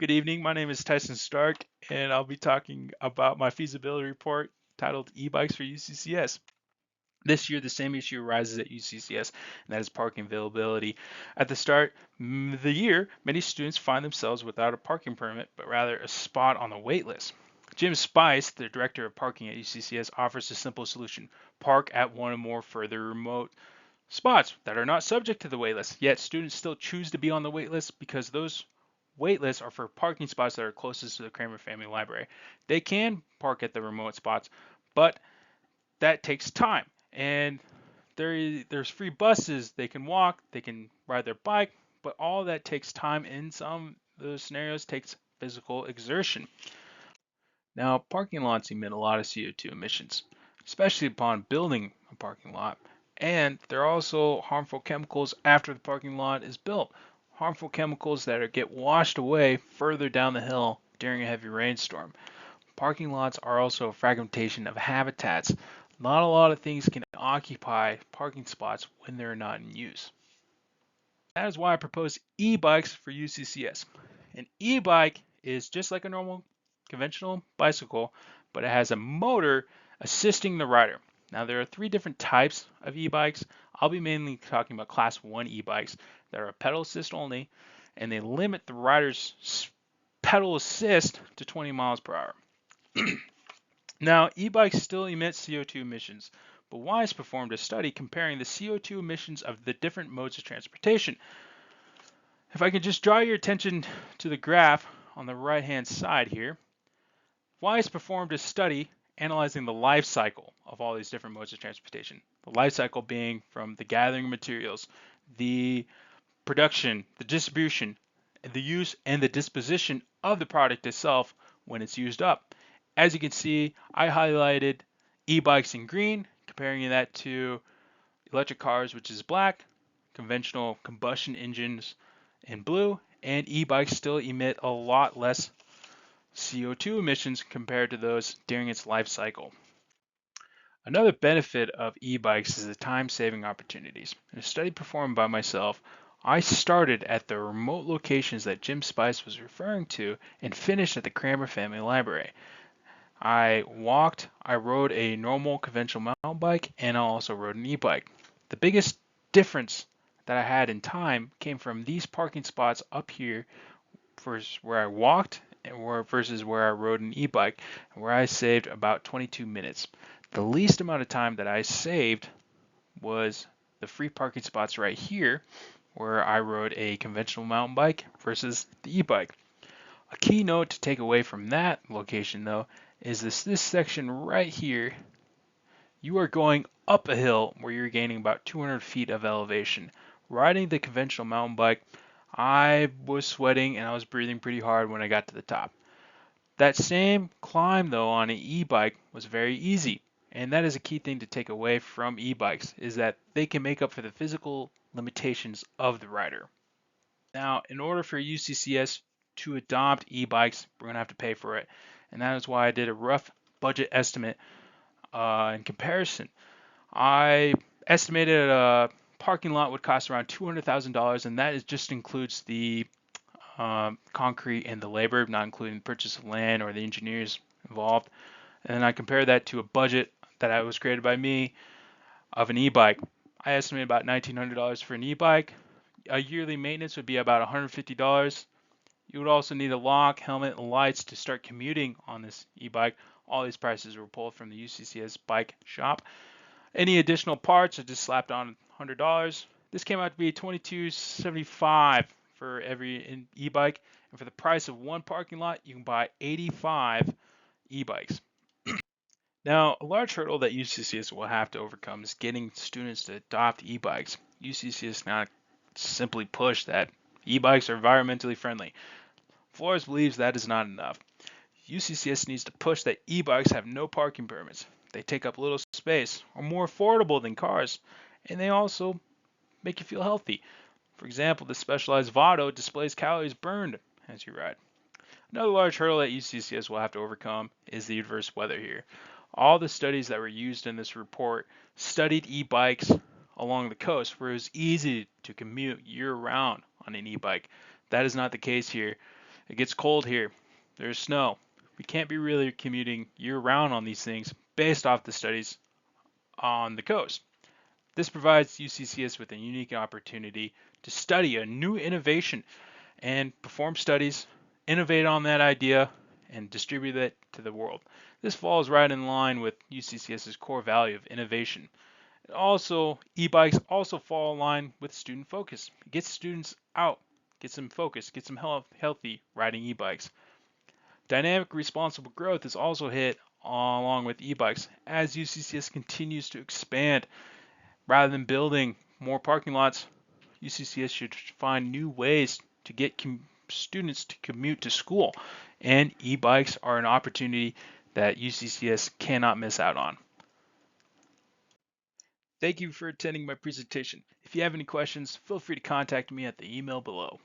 Good evening. My name is Tyson Stark, and I'll be talking about my feasibility report titled E-Bikes for UCCS. This year, the same issue arises at UCCS, and that is parking availability. At the start of the year, many students find themselves without a parking permit, but rather a spot on the wait list. Jim Spice, the director of parking at UCCS, offers a simple solution: park at one or more further remote spots that are not subject to the waitlist. Yet students still choose to be on the waitlist because those waitlists are for parking spots that are closest to the Kramer Family Library. They can park at the remote spots, but that takes time. And there's free buses. They can walk, they can ride their bike, but all that takes time. In some of those scenarios, takes physical exertion. Now, parking lots emit a lot of CO2 emissions, especially upon building a parking lot. And there are also harmful chemicals after the parking lot is built. Harmful chemicals that get washed away further down the hill during a heavy rainstorm. Parking lots are also a fragmentation of habitats. Not a lot of things can occupy parking spots when they're not in use. That is why I propose e-bikes for UCCS. An e-bike is just like a normal conventional bicycle, but it has a motor assisting the rider. Now there are three different types of e-bikes. I'll be mainly talking about class 1 e-bikes that are pedal assist only, and they limit the rider's pedal assist to 20 miles per hour. Now, e-bikes still emit CO2 emissions, but WISE performed a study comparing the CO2 emissions of the different modes of transportation. If I could just draw your attention to the graph on the right-hand side here, WISE performed a study analyzing the life cycle of all these different modes of transportation. The life cycle being from the gathering of materials, the production, the distribution, the use, and the disposition of the product itself when it's used up. As you can see, I highlighted e-bikes in green, comparing that to electric cars, which is black, conventional combustion engines in blue, and e-bikes still emit a lot less CO2 emissions compared to those during its life cycle. Another benefit of e-bikes is the time-saving opportunities. In a study performed by myself, I started at the remote locations that Jim Spice was referring to and finished at the Kramer Family Library. I walked, I rode a normal conventional mountain bike, and I also rode an e-bike. The biggest difference that I had in time came from these parking spots up here versus where I walked versus where I rode an e-bike, where I saved about 22 minutes. The least amount of time that I saved was the free parking spots right here, where I rode a conventional mountain bike versus the e-bike. A key note to take away from that location, though, is this section right here. You are going up a hill where you're gaining about 200 feet of elevation. Riding the conventional mountain bike, I was sweating and I was breathing pretty hard when I got to the top. That same climb, though, on an e-bike was very easy. And that is a key thing to take away from e-bikes, is that they can make up for the physical limitations of the rider. Now, in order for UCCS to adopt e-bikes, we're going to have to pay for it. And that is why I did a rough budget estimate in comparison. I estimated a parking lot would cost around $200,000, and that just includes the concrete and the labor, not including the purchase of land or the engineers involved. And then I compare that to a budget that was created by me of an e-bike. I estimate about $1,900 for an e-bike. A yearly maintenance would be about $150. You would also need a lock, helmet, and lights to start commuting on this e-bike. All these prices were pulled from the UCCS bike shop. Any additional parts are just slapped on $100. This came out to be $22.75 for every e-bike. And for the price of one parking lot, you can buy 85 e-bikes. Now, a large hurdle that UCCS will have to overcome is getting students to adopt e-bikes. UCCS not simply push that e-bikes are environmentally friendly. Flores believes that is not enough. UCCS needs to push that e-bikes have no parking permits. They take up little space, are more affordable than cars, and they also make you feel healthy. For example, the specialized Vado displays calories burned as you ride. Another large hurdle that UCCS will have to overcome is the adverse weather here. All the studies that were used in this report studied e-bikes along the coast where it was easy to commute year-round on an e-bike. That is not the case here. It gets cold here. There's snow. We can't be really commuting year-round on these things based off the studies on the coast. This provides UCCS with a unique opportunity to study a new innovation and perform studies, innovate on that idea, and distribute it to the world. This falls right in line with UCCS's core value of innovation. Also, e-bikes also fall in line with student focus. It gets students out, gets them focused, gets them healthy riding e-bikes. Dynamic responsible growth is also hit along with e-bikes as UCCS continues to expand. Rather than building more parking lots, UCCS should find new ways to get students to commute to school, and e-bikes are an opportunity that UCCS cannot miss out on. Thank you for attending my presentation. If you have any questions, feel free to contact me at the email below.